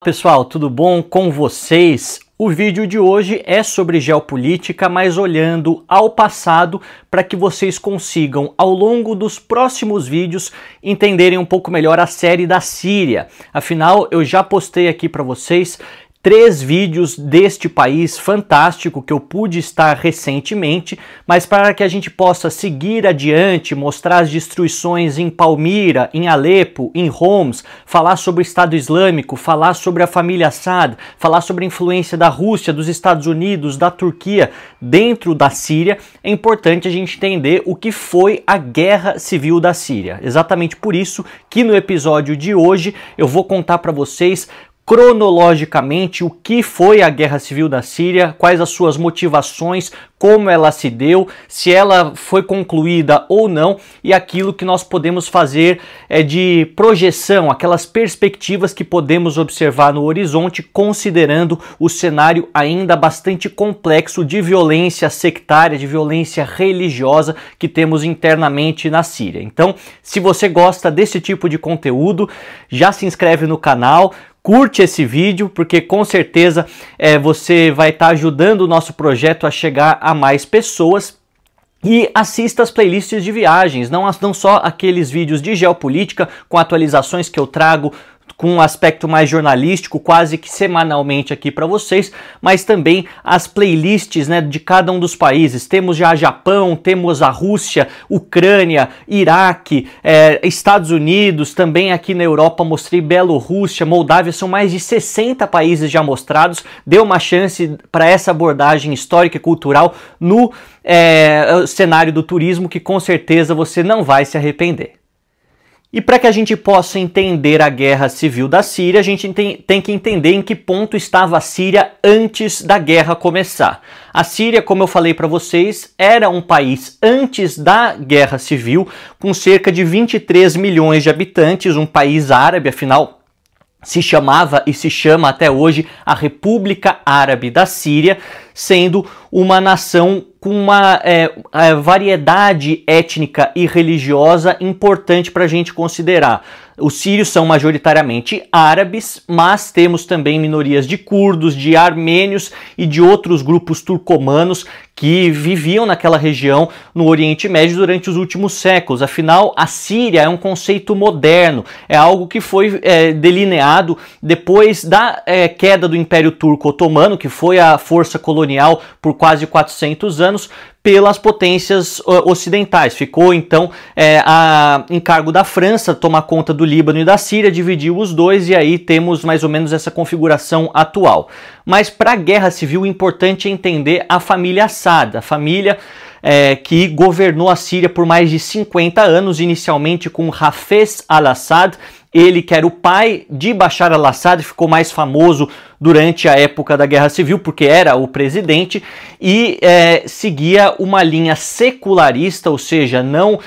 Pessoal, tudo bom com vocês? O vídeo de hoje é sobre geopolítica, mas olhando ao passado para que vocês consigam, ao longo dos próximos vídeos, entenderem um pouco melhor a série da Síria. Afinal, eu já postei aqui para vocês 3 vídeos deste país fantástico que eu pude estar recentemente, mas para que a gente possa seguir adiante, mostrar as destruições em Palmira, em Alepo, em Homs, falar sobre o Estado Islâmico, falar sobre a família Assad, falar sobre a influência da Rússia, dos Estados Unidos, da Turquia dentro da Síria, é importante a gente entender o que foi a Guerra Civil da Síria. Exatamente por isso que no episódio de hoje eu vou contar para vocês cronologicamente o que foi a Guerra Civil da Síria, quais as suas motivações, como ela se deu, se ela foi concluída ou não, e aquilo que nós podemos fazer de projeção, aquelas perspectivas que podemos observar no horizonte, considerando o cenário ainda bastante complexo de violência sectária, de violência religiosa que temos internamente na Síria. Então, se você gosta desse tipo de conteúdo, já se inscreve no canal, curte esse vídeo, porque com certeza você vai estar ajudando o nosso projeto a chegar a mais pessoas. E assista as playlists de viagens, não só aqueles vídeos de geopolítica com atualizações que eu trago com um aspecto mais jornalístico, quase que semanalmente aqui para vocês, mas também as playlists, né, de cada um dos países. Temos já Japão, temos a Rússia, Ucrânia, Iraque, Estados Unidos, também aqui na Europa mostrei Bielorrússia, Moldávia, são mais de 60 países já mostrados. Dê uma chance para essa abordagem histórica e cultural no cenário do turismo, que com certeza você não vai se arrepender. E para que a gente possa entender a Guerra Civil da Síria, a gente tem que entender em que ponto estava a Síria antes da guerra começar. A Síria, como eu falei para vocês, era um país antes da Guerra Civil, com cerca de 23 milhões de habitantes, um país árabe, afinal se chamava e se chama até hoje a República Árabe da Síria, sendo uma nação com uma variedade étnica e religiosa importante para a gente considerar. Os sírios são majoritariamente árabes, mas temos também minorias de curdos, de armênios e de outros grupos turcomanos que viviam naquela região no Oriente Médio durante os últimos séculos. Afinal, a Síria é um conceito moderno, é algo que foi delineado depois da queda do Império Turco Otomano, que foi a força colonial por quase 400 anos, pelas potências ocidentais. Ficou então a encargo da França tomar conta do Líbano e da Síria, dividiu os dois e aí temos mais ou menos essa configuração atual. Mas para a Guerra Civil, o importante é entender a família Assad, a família que governou a Síria por mais de 50 anos, inicialmente com Hafez al-Assad, ele que era o pai de Bashar al-Assad, ficou mais famoso durante a época da Guerra Civil, porque era o presidente, e seguia uma linha secularista, ou seja, não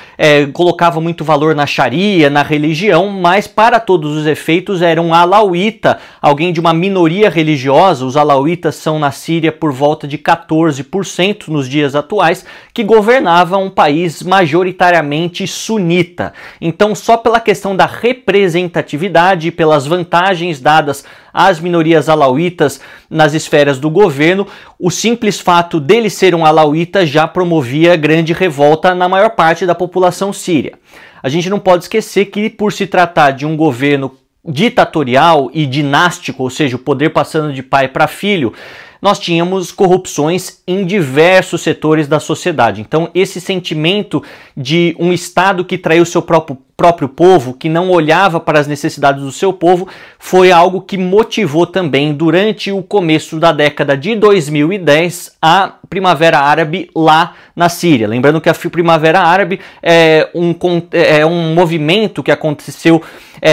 colocava muito valor na Sharia, na religião, mas para todos os efeitos era um alauíta, alguém de uma minoria religiosa. Os alauítas são na Síria por volta de 14% nos dias atuais, que governava um país majoritariamente sunita. Então, só pela questão da representatividade, pelas vantagens dadas às minorias alauítas nas esferas do governo, o simples fato dele ser um alauíta já promovia grande revolta na maior parte da população síria. A gente não pode esquecer que, por se tratar de um governo ditatorial e dinástico, ou seja, o poder passando de pai para filho, nós tínhamos corrupções em diversos setores da sociedade. Então, esse sentimento de um Estado que traiu seu próprio povo, que não olhava para as necessidades do seu povo, foi algo que motivou também, durante o começo da década de 2010, a Primavera Árabe lá na Síria. Lembrando que a Primavera Árabe é um movimento que aconteceu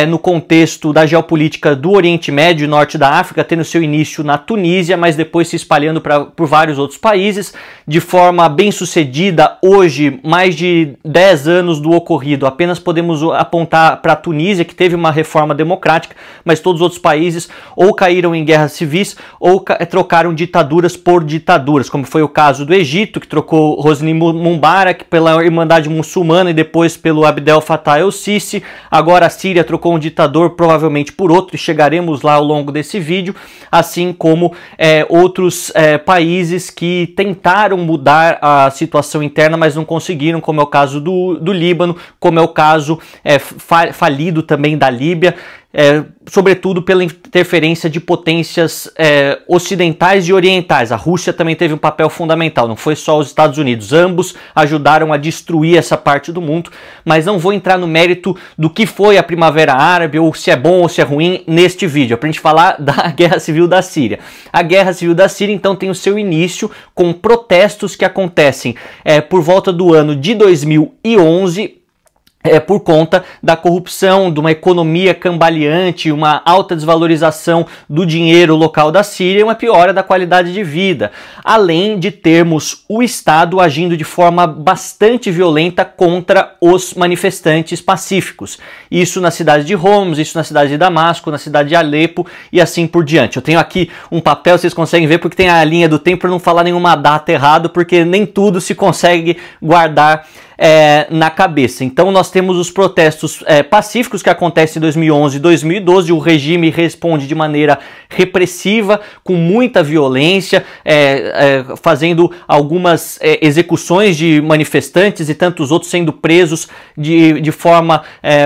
no contexto da geopolítica do Oriente Médio e Norte da África, tendo seu início na Tunísia, mas depois depois se espalhando por vários outros países, de forma bem sucedida. Hoje, mais de 10 anos do ocorrido, apenas podemos apontar para a Tunísia, que teve uma reforma democrática, mas todos os outros países ou caíram em guerras civis ou trocaram ditaduras por ditaduras, como foi o caso do Egito, que trocou Hosni Mubarak pela Irmandade Muçulmana e depois pelo Abdel Fattah el-Sisi. Agora a Síria trocou um ditador provavelmente por outro, e chegaremos lá ao longo desse vídeo, assim como outros países que tentaram mudar a situação interna, mas não conseguiram, como é o caso do Líbano, como é o caso falido também da Líbia, sobretudo pela interferência de potências ocidentais e orientais. A Rússia também teve um papel fundamental, não foi só os Estados Unidos. Ambos ajudaram a destruir essa parte do mundo, mas não vou entrar no mérito do que foi a Primavera Árabe, ou se é bom ou se é ruim, neste vídeo. É pra gente falar da Guerra Civil da Síria. A Guerra Civil da Síria, então, tem o seu início com protestos que acontecem por volta do ano de 2011, por conta da corrupção, de uma economia cambaleante, uma alta desvalorização do dinheiro local da Síria e uma piora da qualidade de vida, além de termos o Estado agindo de forma bastante violenta contra os manifestantes pacíficos. Isso na cidade de Homs, isso na cidade de Damasco, na cidade de Alepo e assim por diante. Eu tenho aqui um papel, vocês conseguem ver, porque tem a linha do tempo, para não falar nenhuma data errada, porque nem tudo se consegue guardar na cabeça. Então nós temos os protestos pacíficos que acontecem em 2011 e 2012, o regime responde de maneira repressiva, com muita violência, fazendo algumas execuções de manifestantes e tantos outros sendo presos de forma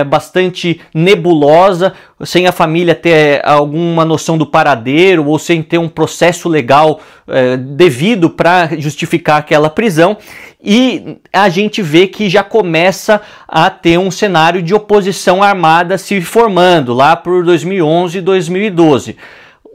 bastante nebulosa, sem a família ter alguma noção do paradeiro ou sem ter um processo legal devido para justificar aquela prisão. E a gente vê que já começa a ter um cenário de oposição armada se formando lá por 2011 e 2012.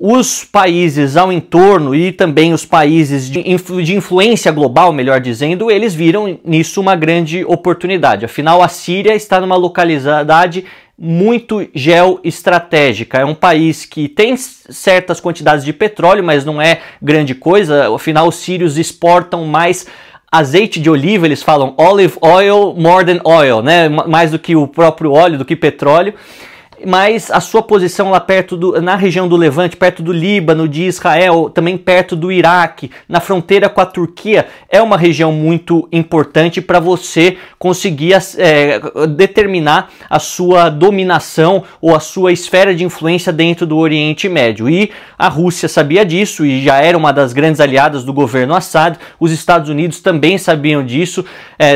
Os países ao entorno e também os países de influência global, melhor dizendo, eles viram nisso uma grande oportunidade. Afinal, a Síria está numa localidade muito geoestratégica. É um país que tem certas quantidades de petróleo, mas não é grande coisa. Afinal, os sírios exportam mais azeite de oliva, eles falam olive oil more than oil, né? Mais do que o próprio óleo, do que petróleo. Mas a sua posição lá na região do Levante, perto do Líbano, de Israel, também perto do Iraque, na fronteira com a Turquia, é uma região muito importante para você conseguir determinar a sua dominação ou a sua esfera de influência dentro do Oriente Médio. E a Rússia sabia disso e já era uma das grandes aliadas do governo Assad. Os Estados Unidos também sabiam disso,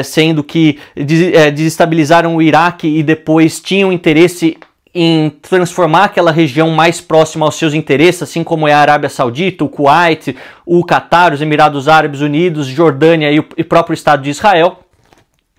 sendo que desestabilizaram o Iraque e depois tinham interesse em transformar aquela região mais próxima aos seus interesses, assim como é a Arábia Saudita, o Kuwait, o Catar, os Emirados Árabes Unidos, Jordânia e o próprio Estado de Israel,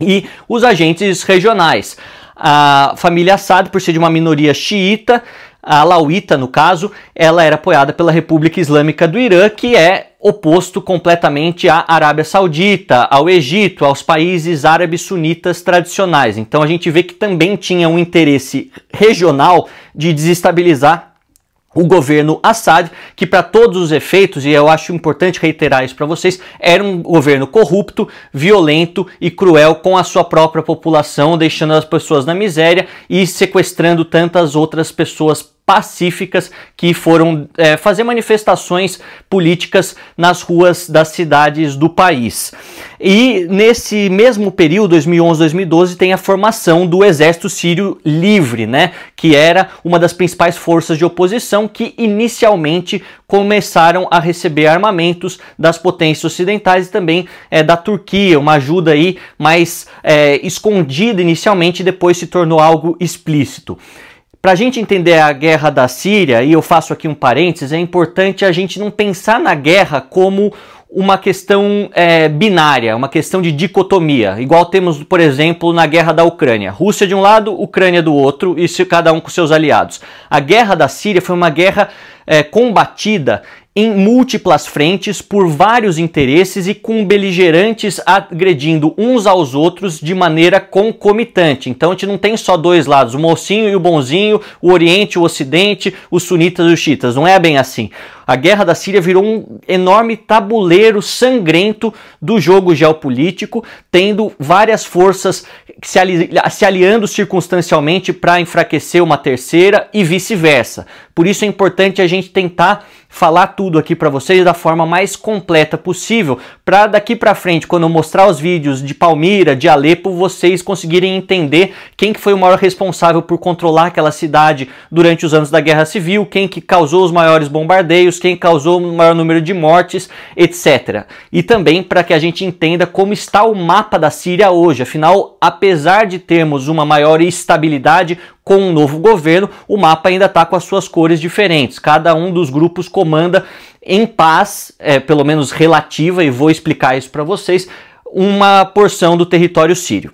e os agentes regionais. A família Assad, por ser de uma minoria xiita, a alauíta no caso, ela era apoiada pela República Islâmica do Irã, que é oposto completamente à Arábia Saudita, ao Egito, aos países árabes sunitas tradicionais. Então a gente vê que também tinha um interesse regional de desestabilizar o governo Assad, que para todos os efeitos, e eu acho importante reiterar isso para vocês, era um governo corrupto, violento e cruel com a sua própria população, deixando as pessoas na miséria e sequestrando tantas outras pessoas pacíficas que foram fazer manifestações políticas nas ruas das cidades do país. E nesse mesmo período, 2011-2012, tem a formação do Exército Sírio Livre, né, que era uma das principais forças de oposição que inicialmente começaram a receber armamentos das potências ocidentais e também da Turquia, uma ajuda aí mais escondida inicialmente e depois se tornou algo explícito. Para a gente entender a guerra da Síria, e eu faço aqui um parênteses, é importante a gente não pensar na guerra como uma questão binária, uma questão de dicotomia, igual temos, por exemplo, na guerra da Ucrânia. Rússia de um lado, Ucrânia do outro, e cada um com seus aliados. A guerra da Síria foi uma guerra combatida em múltiplas frentes por vários interesses e com beligerantes agredindo uns aos outros de maneira concomitante. Então a gente não tem só dois lados, o mocinho e o bonzinho, o Oriente e o Ocidente, os sunitas e os xiitas. Não é bem assim. A guerra da Síria virou um enorme tabuleiro sangrento do jogo geopolítico, tendo várias forças se aliando circunstancialmente para enfraquecer uma terceira e vice-versa. Por isso é importante a gente tentar falar tudo aqui para vocês da forma mais completa possível, para daqui para frente, quando eu mostrar os vídeos de Palmira, de Alepo, vocês conseguirem entender quem que foi o maior responsável por controlar aquela cidade durante os anos da Guerra Civil, quem que causou os maiores bombardeios, quem causou o maior número de mortes, etc. E também para que a gente entenda como está o mapa da Síria hoje. Afinal, apesar de termos uma maior estabilidade com um novo governo, o mapa ainda está com as suas cores diferentes. Cada um dos grupos comanda em paz, pelo menos relativa, e vou explicar isso para vocês, uma porção do território sírio.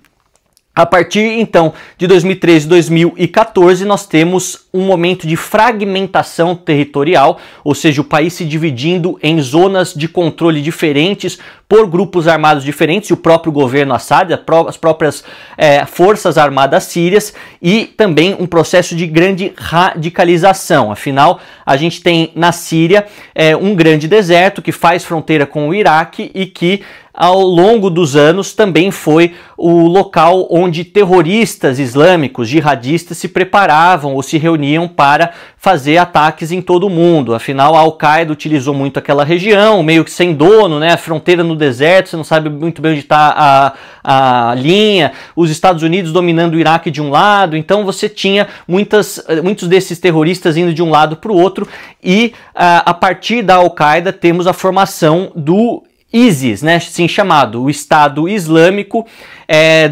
A partir, então, de 2013 e 2014, nós temos um momento de fragmentação territorial, ou seja, o país se dividindo em zonas de controle diferentes por grupos armados diferentes, e o próprio governo Assad, as próprias forças armadas sírias, e também um processo de grande radicalização. Afinal, a gente tem na Síria um grande deserto que faz fronteira com o Iraque e que ao longo dos anos também foi o local onde terroristas islâmicos, jihadistas, se preparavam ou se reuniam para fazer ataques em todo o mundo. Afinal, a Al-Qaeda utilizou muito aquela região, meio que sem dono, né? A fronteira no deserto, você não sabe muito bem onde está a linha, os Estados Unidos dominando o Iraque de um lado, então você tinha muitos desses terroristas indo de um lado para o outro, e a partir da Al-Qaeda temos a formação do ISIS, né, assim chamado, o Estado Islâmico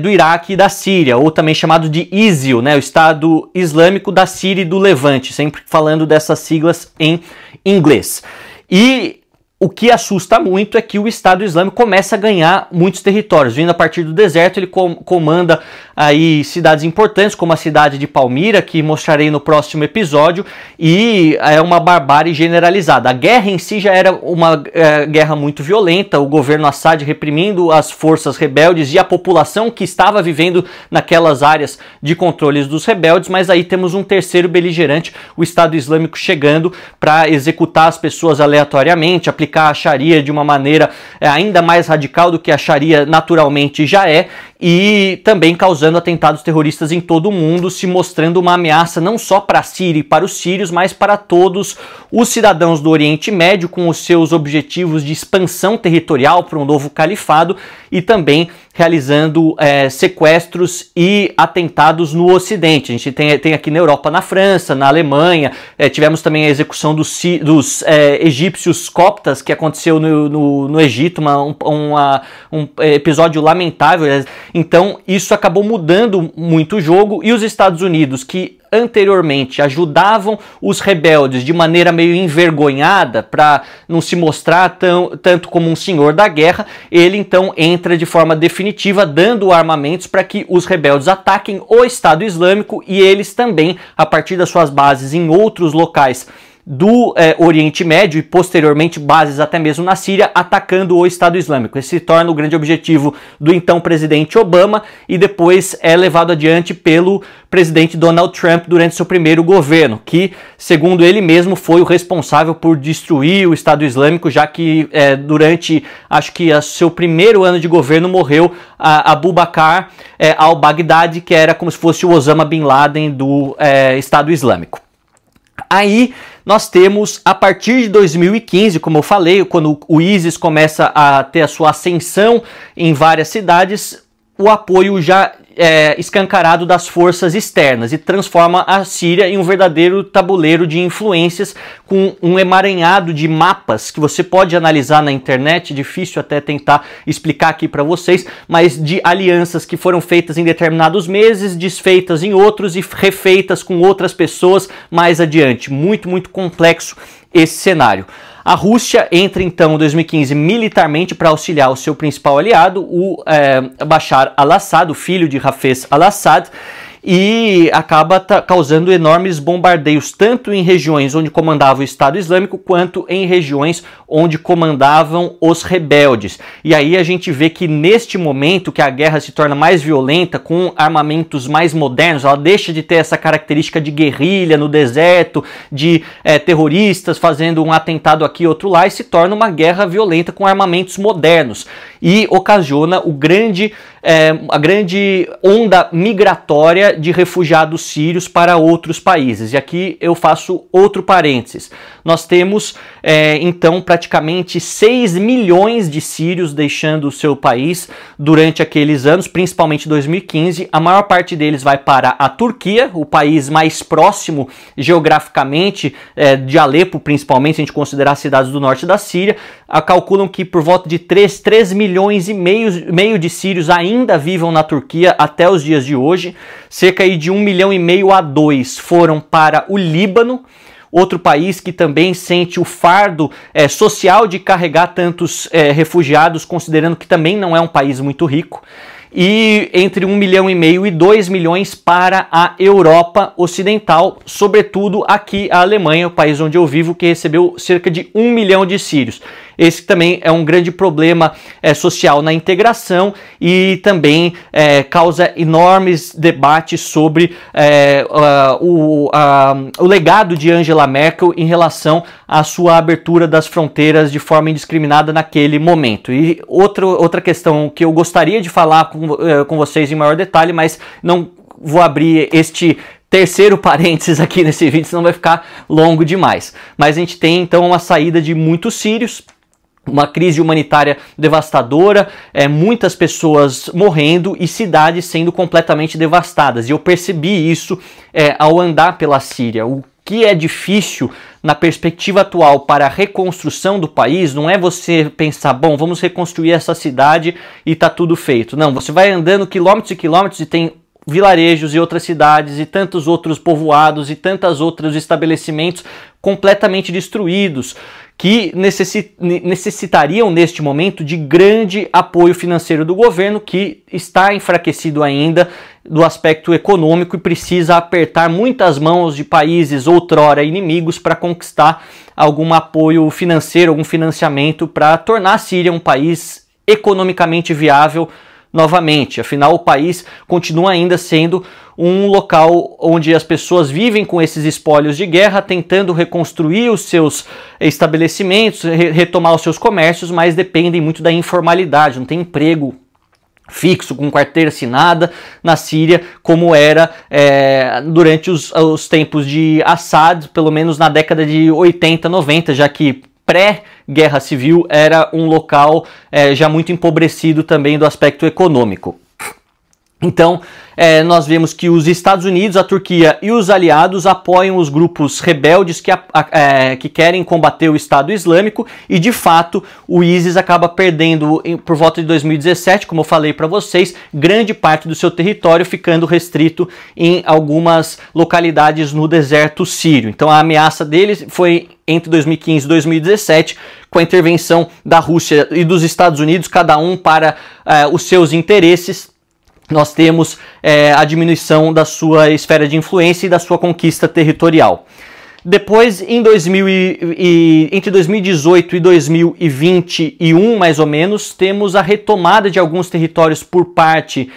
do Iraque e da Síria, ou também chamado de ISIL, né, o Estado Islâmico da Síria e do Levante, sempre falando dessas siglas em inglês. E o que assusta muito é que o Estado Islâmico começa a ganhar muitos territórios. Vindo a partir do deserto, ele comanda aí cidades importantes, como a cidade de Palmira, que mostrarei no próximo episódio, e é uma barbárie generalizada. A guerra em si já era uma guerra muito violenta, o governo Assad reprimindo as forças rebeldes e a população que estava vivendo naquelas áreas de controles dos rebeldes, mas aí temos um terceiro beligerante, o Estado Islâmico, chegando para executar as pessoas aleatoriamente, aplicar a Sharia de uma maneira ainda mais radical do que a Sharia naturalmente já é, e também causando atentados terroristas em todo o mundo, se mostrando uma ameaça não só para a Síria e para os sírios, mas para todos os cidadãos do Oriente Médio, com os seus objetivos de expansão territorial para um novo califado, e também realizando sequestros e atentados no Ocidente. A gente tem aqui na Europa, na França, na Alemanha, tivemos também a execução dos egípcios coptas, que aconteceu no Egito, um episódio lamentável. Então isso acabou mudando muito o jogo, e os Estados Unidos, que anteriormente ajudavam os rebeldes de maneira meio envergonhada para não se mostrar tanto como um senhor da guerra, ele então entra de forma definitiva dando armamentos para que os rebeldes ataquem o Estado Islâmico, e eles também, a partir das suas bases em outros locais do Oriente Médio e posteriormente bases até mesmo na Síria, atacando o Estado Islâmico. Esse se torna o grande objetivo do então presidente Obama, e depois é levado adiante pelo presidente Donald Trump durante seu primeiro governo, que, segundo ele mesmo, foi o responsável por destruir o Estado Islâmico, já que durante, acho que seu primeiro ano de governo, morreu Abu Bakr al-Baghdadi, que era como se fosse o Osama Bin Laden do Estado Islâmico. Aí nós temos, a partir de 2015, como eu falei, quando o ISIS começa a ter a sua ascensão em várias cidades, o apoio já escancarado das forças externas, e transforma a Síria em um verdadeiro tabuleiro de influências, com um emaranhado de mapas que você pode analisar na internet, difícil até tentar explicar aqui para vocês, mas de alianças que foram feitas em determinados meses, desfeitas em outros e refeitas com outras pessoas mais adiante. Muito, muito complexo esse cenário. A Rússia entra então em 2015 militarmente para auxiliar o seu principal aliado, o Bashar al-Assad, o filho de Hafez al-Assad, e acaba causando enormes bombardeios, tanto em regiões onde comandava o Estado Islâmico, quanto em regiões onde comandavam os rebeldes. E aí a gente vê que neste momento que a guerra se torna mais violenta, com armamentos mais modernos, ela deixa de ter essa característica de guerrilha no deserto, de terroristas fazendo um atentado aqui e outro lá, e se torna uma guerra violenta com armamentos modernos, e ocasiona a grande onda migratória de refugiados sírios para outros países. E aqui eu faço outro parênteses. Nós temos, então, praticamente 6 milhões de sírios deixando o seu país durante aqueles anos, principalmente 2015. A maior parte deles vai para a Turquia, o país mais próximo geograficamente de Alepo, principalmente, se a gente considerar as cidades do norte da Síria. Calculam que por volta de 3 milhões e meio de sírios ainda vivam na Turquia até os dias de hoje. Cerca de 1,5 milhão a 2 foram para o Líbano, outro país que também sente o fardo social de carregar tantos refugiados, considerando que também não é um país muito rico. E entre 1,5 milhão e 2 milhões para a Europa Ocidental, sobretudo aqui a Alemanha, o país onde eu vivo, que recebeu cerca de 1 milhão de sírios. Esse também é um grande problema social na integração e também causa enormes debates sobre o legado de Angela Merkel em relação à sua abertura das fronteiras de forma indiscriminada naquele momento. E outra questão que eu gostaria de falar com vocês em maior detalhe, mas não vou abrir este terceiro parênteses aqui nesse vídeo, senão vai ficar longo demais. Mas a gente tem então uma saída de muitos sírios, uma crise humanitária devastadora, muitas pessoas morrendo e cidades sendo completamente devastadas. E eu percebi isso ao andar pela Síria. O que é difícil na perspectiva atual para a reconstrução do país não é você pensar, bom, vamos reconstruir essa cidade e tá tudo feito. Não, você vai andando quilômetros e quilômetros e tem vilarejos e outras cidades e tantos outros povoados e tantos outros estabelecimentos completamente destruídos, que necessitariam neste momento de grande apoio financeiro do governo, que está enfraquecido ainda do aspecto econômico e precisa apertar muitas mãos de países outrora inimigos para conquistar algum apoio financeiro, algum financiamento para tornar a Síria um país economicamente viável novamente. Afinal, o país continua ainda sendo um local onde as pessoas vivem com esses espólios de guerra, tentando reconstruir os seus estabelecimentos, retomar os seus comércios, mas dependem muito da informalidade, não tem emprego fixo, com carteira assinada na Síria, como era durante os tempos de Assad, pelo menos na década de 80, 90, já que pré-guerra civil era um local já muito empobrecido também do aspecto econômico. Então, nós vemos que os Estados Unidos, a Turquia e os aliados apoiam os grupos rebeldes que querem combater o Estado Islâmico e, de fato, o ISIS acaba perdendo, por volta de 2017, como eu falei para vocês, grande parte do seu território, ficando restrito em algumas localidades no deserto sírio. Então, a ameaça deles foi entre 2015 e 2017, com a intervenção da Rússia e dos Estados Unidos, cada um para os seus interesses. Nós temos a diminuição da sua esfera de influência e da sua conquista territorial. Depois, entre 2018 e 2021, mais ou menos, temos a retomada de alguns territórios por parte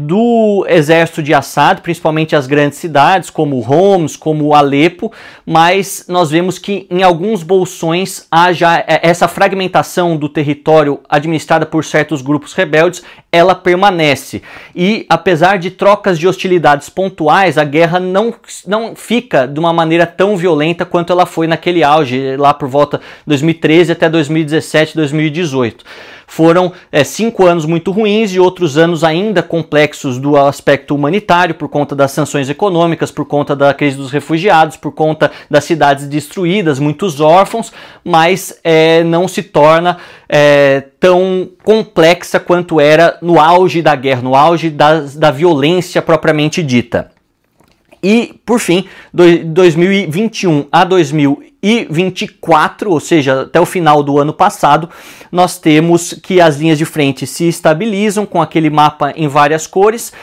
do exército de Assad, principalmente as grandes cidades, como Homs, como Alepo, mas nós vemos que em alguns bolsões há já essa fragmentação do território administrada por certos grupos rebeldes, ela permanece. E apesar de trocas de hostilidades pontuais, a guerra não fica de uma maneira tão violenta quanto ela foi naquele auge, lá por volta de 2013 até 2017, 2018. Foram 5 anos muito ruins e outros anos ainda complexos do aspecto humanitário, por conta das sanções econômicas, por conta da crise dos refugiados, por conta das cidades destruídas, muitos órfãos, mas não se torna tão complexa quanto era no auge da guerra, no auge da violência propriamente dita. E, por fim, 2021 a 2024, ou seja, até o final do ano passado, nós temos que as linhas de frente se estabilizam com aquele mapa em várias cores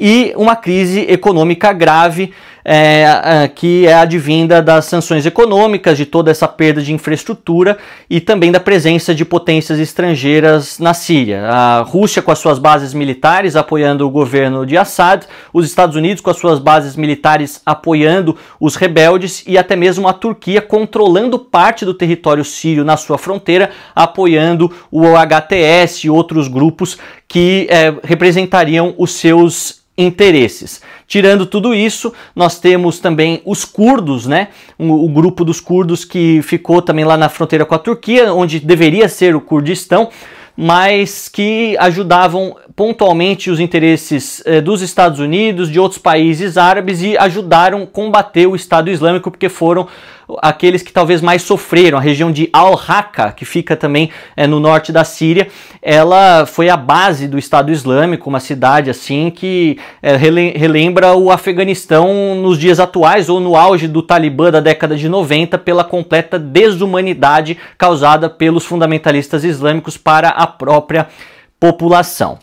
e uma crise econômica grave, que é advinda das sanções econômicas, de toda essa perda de infraestrutura e também da presença de potências estrangeiras na Síria. A Rússia com as suas bases militares apoiando o governo de Assad, os Estados Unidos com as suas bases militares apoiando os rebeldes e até mesmo a Turquia controlando parte do território sírio na sua fronteira, apoiando o HTS e outros grupos que representariam os seus interesses. Tirando tudo isso, nós temos também os curdos, né? O grupo dos curdos que ficou também lá na fronteira com a Turquia, onde deveria ser o Kurdistão, mas que ajudavam pontualmente os interesses dos Estados Unidos, de outros países árabes e ajudaram a combater o Estado Islâmico, porque foram aqueles que talvez mais sofreram. A região de Al-Raqqa, que fica também no norte da Síria, ela foi a base do Estado Islâmico, uma cidade assim que relembra o Afeganistão nos dias atuais ou no auge do Talibã da década de 90, pela completa desumanidade causada pelos fundamentalistas islâmicos para a própria população.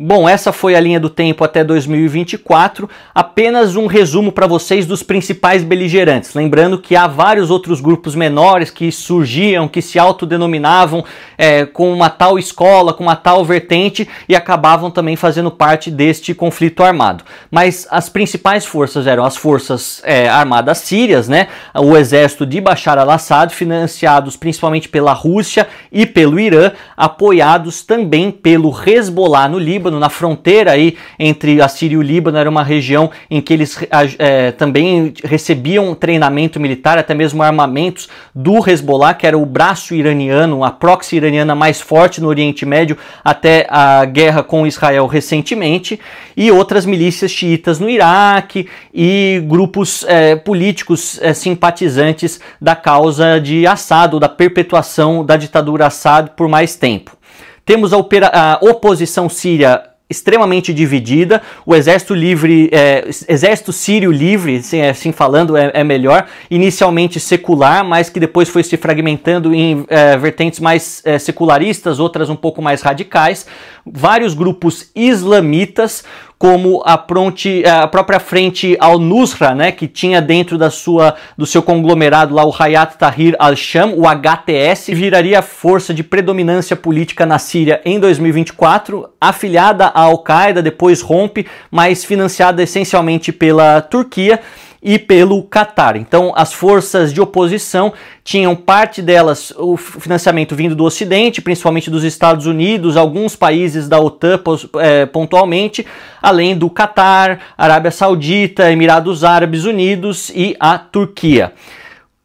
Bom, essa foi a linha do tempo até 2024, apenas um resumo para vocês dos principais beligerantes. Lembrando que há vários outros grupos menores que surgiam, que se autodenominavam com uma tal escola, com uma tal vertente e acabavam também fazendo parte deste conflito armado. Mas as principais forças eram as forças armadas sírias, né? O exército de Bashar al-Assad, financiados principalmente pela Rússia e pelo Irã, apoiados também pelo Hezbollah no Líbano, na fronteira aí entre a Síria e o Líbano. Era uma região em que eles também recebiam treinamento militar, até mesmo armamentos do Hezbollah, que era o braço iraniano, a proxy iraniana mais forte no Oriente Médio até a guerra com Israel recentemente, e outras milícias xiitas no Iraque e grupos políticos simpatizantes da causa de Assad, ou da perpetuação da ditadura Assad por mais tempo. Temos a oposição síria extremamente dividida, o exército sírio livre, assim falando é melhor, inicialmente secular, mas que depois foi se fragmentando em vertentes mais secularistas, outras um pouco mais radicais, vários grupos islamitas, como a própria frente al-Nusra, né, que tinha dentro do seu conglomerado lá o Hayat Tahrir al-Sham, o HTS, viraria a força de predominância política na Síria em 2024, afiliada à Al-Qaeda, depois rompe, mas financiada essencialmente pela Turquia e pelo Catar. Então as forças de oposição tinham parte delas o financiamento vindo do Ocidente, principalmente dos Estados Unidos, alguns países da OTAN pontualmente, além do Catar, Arábia Saudita, Emirados Árabes Unidos e a Turquia.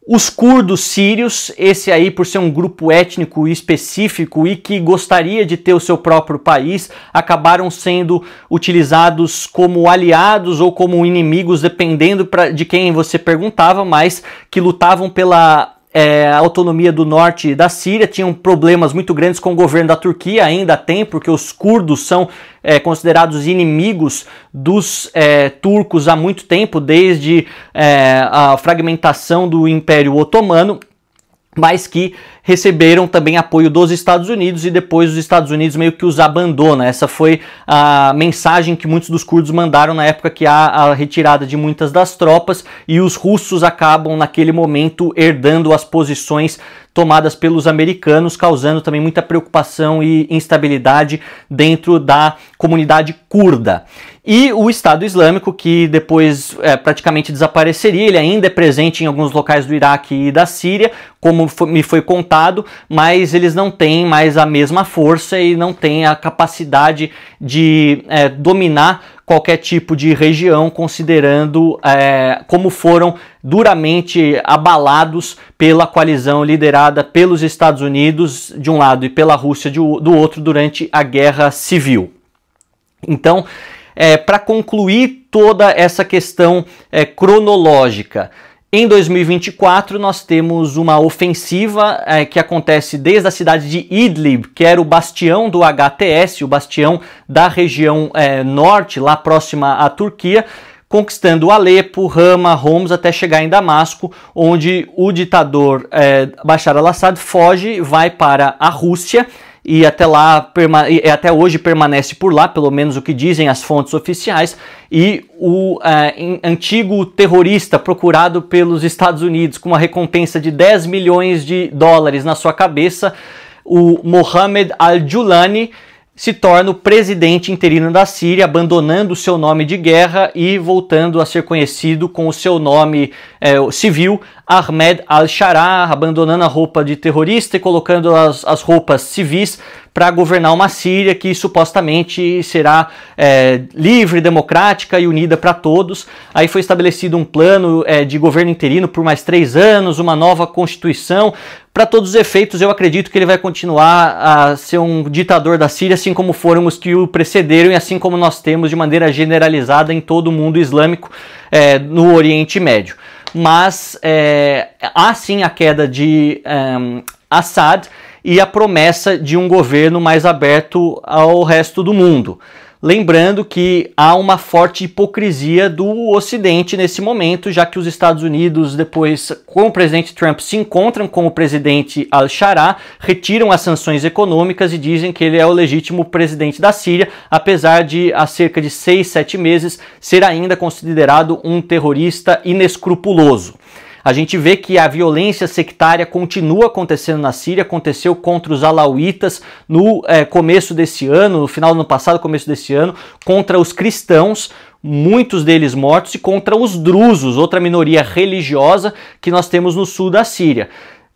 Os curdos sírios, esse aí por ser um grupo étnico específico e que gostaria de ter o seu próprio país, acabaram sendo utilizados como aliados ou como inimigos, dependendo de quem você perguntava, mas que lutavam pela autonomia do norte da Síria, tinham problemas muito grandes com o governo da Turquia, ainda tem, porque os curdos são considerados inimigos dos turcos há muito tempo, desde a fragmentação do Império Otomano, mas que receberam também apoio dos Estados Unidos e depois os Estados Unidos meio que os abandona. Essa foi a mensagem que muitos dos curdos mandaram na época que há a retirada de muitas das tropas, e os russos acabam naquele momento herdando as posições tomadas pelos americanos, causando também muita preocupação e instabilidade dentro da comunidade curda. E o Estado Islâmico, que depois praticamente desapareceria, ele ainda é presente em alguns locais do Iraque e da Síria, como me foi contado, mas eles não têm mais a mesma força e não têm a capacidade de dominar qualquer tipo de região, considerando como foram duramente abalados pela coalizão liderada pelos Estados Unidos de um lado e pela Rússia do outro durante a Guerra Civil. Então, para concluir toda essa questão cronológica, em 2024 nós temos uma ofensiva que acontece desde a cidade de Idlib, que era o bastião do HTS, o bastião da região norte, lá próxima à Turquia, conquistando Alepo, Hama, Homs, até chegar em Damasco, onde o ditador Bashar al-Assad foge, vai para a Rússia, e até hoje permanece por lá, pelo menos o que dizem as fontes oficiais, e o antigo terrorista procurado pelos Estados Unidos com uma recompensa de 10 milhões de dólares na sua cabeça, o Mohammed al-Julani, se torna o presidente interino da Síria, abandonando o seu nome de guerra e voltando a ser conhecido com o seu nome civil, Ahmed al-Sharaa, abandonando a roupa de terrorista e colocando as roupas civis para governar uma Síria que supostamente será livre, democrática e unida para todos. Aí foi estabelecido um plano de governo interino por mais 3 anos, uma nova constituição. Para todos os efeitos, eu acredito que ele vai continuar a ser um ditador da Síria, assim como foram os que o precederam e assim como nós temos de maneira generalizada em todo o mundo islâmico no Oriente Médio. Mas há sim a queda de Assad e a promessa de um governo mais aberto ao resto do mundo. Lembrando que há uma forte hipocrisia do Ocidente nesse momento, já que os Estados Unidos, depois com o presidente Trump, se encontram com o presidente al-Sharaa, retiram as sanções econômicas e dizem que ele é o legítimo presidente da Síria, apesar de há cerca de 6, 7 meses ser ainda considerado um terrorista inescrupuloso. A gente vê que a violência sectária continua acontecendo na Síria, aconteceu contra os alauítas no começo desse ano, no final do ano passado, começo desse ano, contra os cristãos, muitos deles mortos, e contra os drusos, outra minoria religiosa que nós temos no sul da Síria.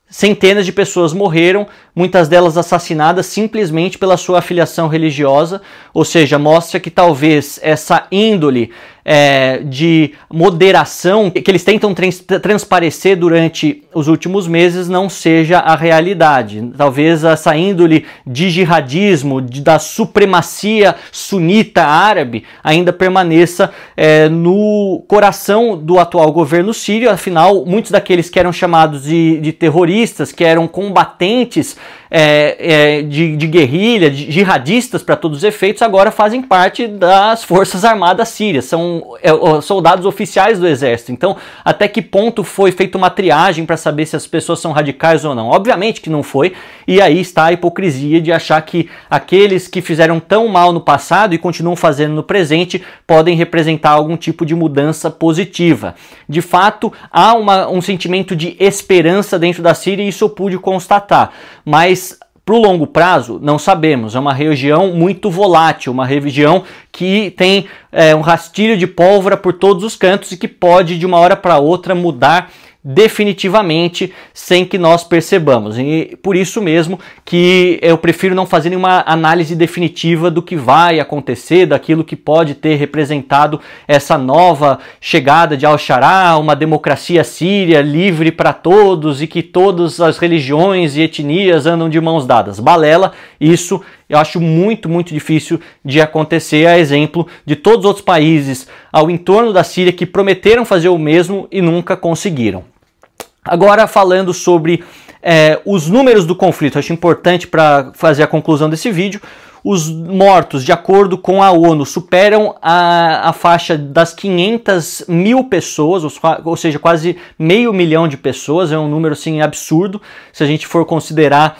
Centenas de pessoas morreram, muitas delas assassinadas simplesmente pela sua afiliação religiosa, ou seja, mostra que talvez essa índole de moderação que eles tentam transparecer durante os últimos meses não seja a realidade. Talvez essa índole de jihadismo, da supremacia sunita árabe, ainda permaneça no coração do atual governo sírio. Afinal, muitos daqueles que eram chamados de terroristas, que eram combatentes de guerrilha, de jihadistas para todos os efeitos, agora fazem parte das Forças Armadas Sírias, são soldados oficiais do exército. Então, até que ponto foi feita uma triagem para saber se as pessoas são radicais ou não? Obviamente que não foi, e aí está a hipocrisia de achar que aqueles que fizeram tão mal no passado e continuam fazendo no presente podem representar algum tipo de mudança positiva. De fato, há um sentimento de esperança dentro da Síria e isso eu pude constatar, mas para o longo prazo, não sabemos. É uma região muito volátil, uma região que tem um rastilho de pólvora por todos os cantos e que pode, de uma hora para outra, mudar definitivamente sem que nós percebamos. E por isso mesmo que eu prefiro não fazer nenhuma análise definitiva do que vai acontecer, daquilo que pode ter representado essa nova chegada de al-Sharaa, uma democracia síria livre para todos e que todas as religiões e etnias andam de mãos dadas. Balela, isso eu acho muito, muito difícil de acontecer, a exemplo de todos os outros países ao entorno da Síria que prometeram fazer o mesmo e nunca conseguiram. Agora, falando sobre os números do conflito, acho importante para fazer a conclusão desse vídeo. Os mortos, de acordo com a ONU, superam a faixa das 500 mil pessoas, ou seja, quase 500 mil de pessoas. É um número assim, absurdo, se a gente for considerar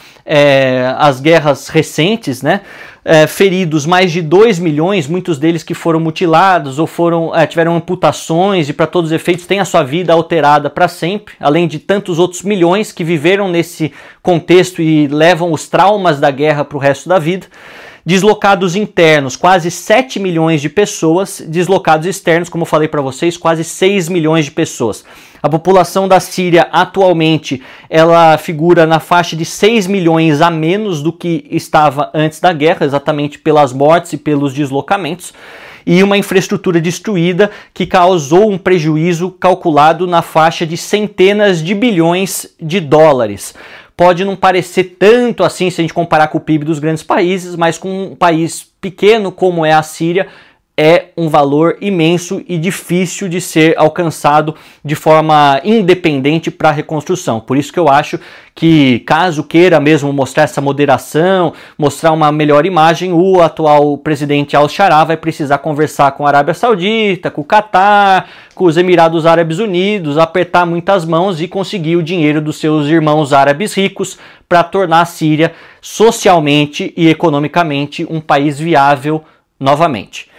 as guerras recentes, né? Feridos mais de 2 milhões, muitos deles que foram mutilados ou tiveram amputações e para todos os efeitos têm a sua vida alterada para sempre, além de tantos outros milhões que viveram nesse contexto e levam os traumas da guerra para o resto da vida. Deslocados internos, quase 7 milhões de pessoas. Deslocados externos, como eu falei para vocês, quase 6 milhões de pessoas. A população da Síria atualmente, ela figura na faixa de 6 milhões a menos do que estava antes da guerra, exatamente pelas mortes e pelos deslocamentos. E uma infraestrutura destruída que causou um prejuízo calculado na faixa de centenas de bilhões de dólares. Pode não parecer tanto assim se a gente comparar com o PIB dos grandes países, mas com um país pequeno como é a Síria, é um valor imenso e difícil de ser alcançado de forma independente para a reconstrução. Por isso que eu acho que, caso queira mesmo mostrar essa moderação, mostrar uma melhor imagem, o atual presidente Al-Sharah vai precisar conversar com a Arábia Saudita, com o Catar, com os Emirados Árabes Unidos, apertar muitas mãos e conseguir o dinheiro dos seus irmãos árabes ricos para tornar a Síria socialmente e economicamente um país viável novamente.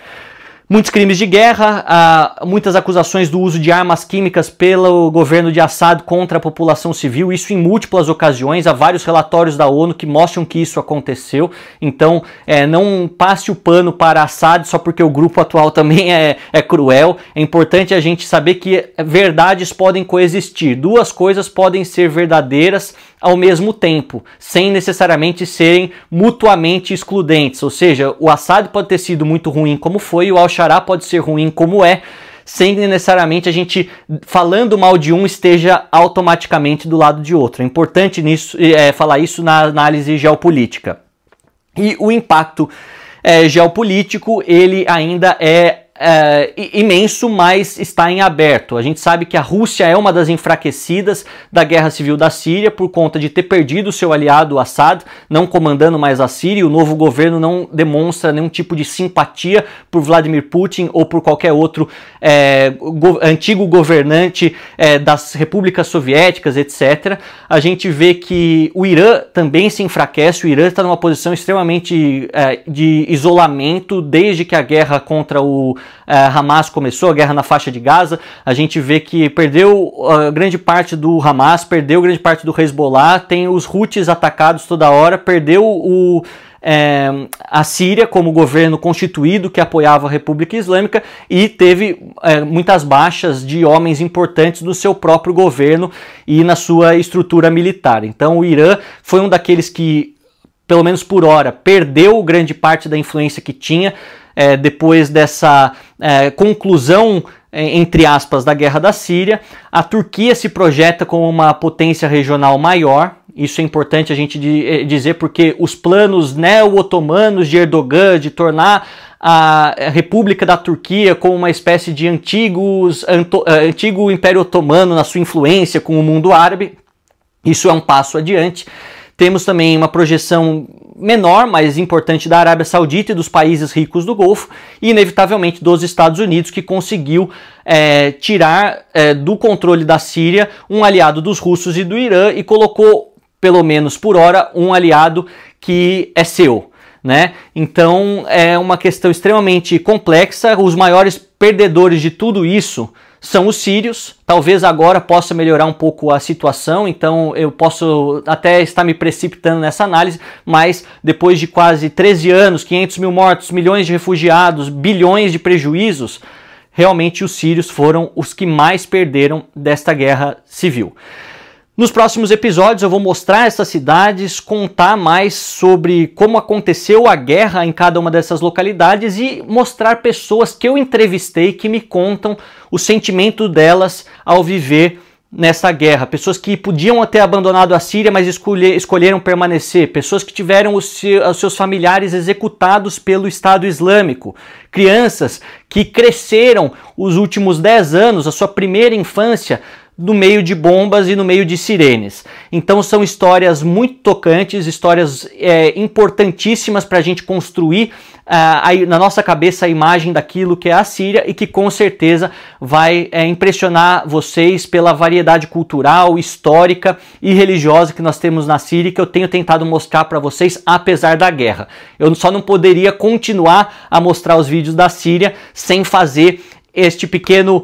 Muitos crimes de guerra, muitas acusações do uso de armas químicas pelo governo de Assad contra a população civil, isso em múltiplas ocasiões, há vários relatórios da ONU que mostram que isso aconteceu. Então não passe o pano para Assad só porque o grupo atual também é cruel. É importante a gente saber que verdades podem coexistir, duas coisas podem ser verdadeiras ao mesmo tempo, sem necessariamente serem mutuamente excludentes. Ou seja, o Assad pode ter sido muito ruim como foi, e o Al-Sharah pode ser ruim como é, sem necessariamente a gente, falando mal de um, esteja automaticamente do lado de outro. É importante falar isso na análise geopolítica. E o impacto geopolítico, ele ainda é imenso, mas está em aberto. A gente sabe que a Rússia é uma das enfraquecidas da guerra civil da Síria por conta de ter perdido seu aliado Assad, não comandando mais a Síria. O novo governo não demonstra nenhum tipo de simpatia por Vladimir Putin ou por qualquer outro antigo governante das repúblicas soviéticas, etc. A gente vê que o Irã também se enfraquece. O Irã está numa posição extremamente de isolamento desde que a guerra contra o Hamas começou, a guerra na faixa de Gaza. A gente vê que perdeu grande parte do Hamas, perdeu grande parte do Hezbollah, tem os Houthis atacados toda hora, perdeu a Síria como governo constituído que apoiava a República Islâmica e teve muitas baixas de homens importantes do seu próprio governo e na sua estrutura militar. Então o Irã foi um daqueles que, pelo menos por hora, perdeu grande parte da influência que tinha depois dessa conclusão, entre aspas, da guerra da Síria. A Turquia se projeta como uma potência regional maior. Isso é importante a gente dizer, porque os planos neo-otomanos de Erdogan de tornar a República da Turquia como uma espécie de antigo Império Otomano na sua influência com o mundo árabe, isso é um passo adiante. Temos também uma projeção menor, mas importante, da Arábia Saudita e dos países ricos do Golfo, e inevitavelmente dos Estados Unidos, que conseguiu tirar do controle da Síria um aliado dos russos e do Irã e colocou, pelo menos por hora, um aliado que é seu, né? Então é uma questão extremamente complexa. Os maiores perdedores de tudo isso são os sírios. Talvez agora possa melhorar um pouco a situação, então eu posso até estar me precipitando nessa análise, mas depois de quase 13 anos, 500 mil mortos, milhões de refugiados, bilhões de prejuízos, realmente os sírios foram os que mais perderam desta guerra civil. Nos próximos episódios eu vou mostrar essas cidades, contar mais sobre como aconteceu a guerra em cada uma dessas localidades e mostrar pessoas que eu entrevistei que me contam o sentimento delas ao viver nessa guerra. Pessoas que podiam ter abandonado a Síria, mas escolheram permanecer. Pessoas que tiveram os seus familiares executados pelo Estado Islâmico. Crianças que cresceram os últimos 10 anos, a sua primeira infância, no meio de bombas e no meio de sirenes. Então são histórias muito tocantes, histórias importantíssimas para a gente construir na nossa cabeça a imagem daquilo que é a Síria e que com certeza vai impressionar vocês pela variedade cultural, histórica e religiosa que nós temos na Síria e que eu tenho tentado mostrar para vocês apesar da guerra. Eu só não poderia continuar a mostrar os vídeos da Síria sem fazer este pequeno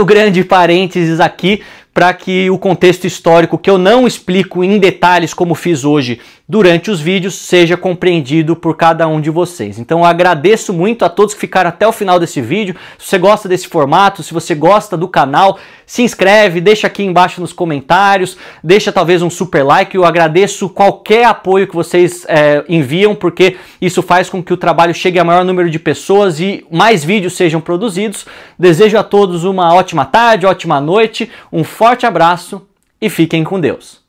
grande parênteses aqui para que o contexto histórico, que eu não explico em detalhes como fiz hoje durante os vídeos, seja compreendido por cada um de vocês. Então eu agradeço muito a todos que ficaram até o final desse vídeo. Se você gosta desse formato, se você gosta do canal, se inscreve, deixa aqui embaixo nos comentários, deixa talvez um super like. Eu agradeço qualquer apoio que vocês enviam, porque isso faz com que o trabalho chegue a maior número de pessoas e mais vídeos sejam produzidos. Desejo a todos uma ótima tarde, ótima noite, um forte abraço e fiquem com Deus.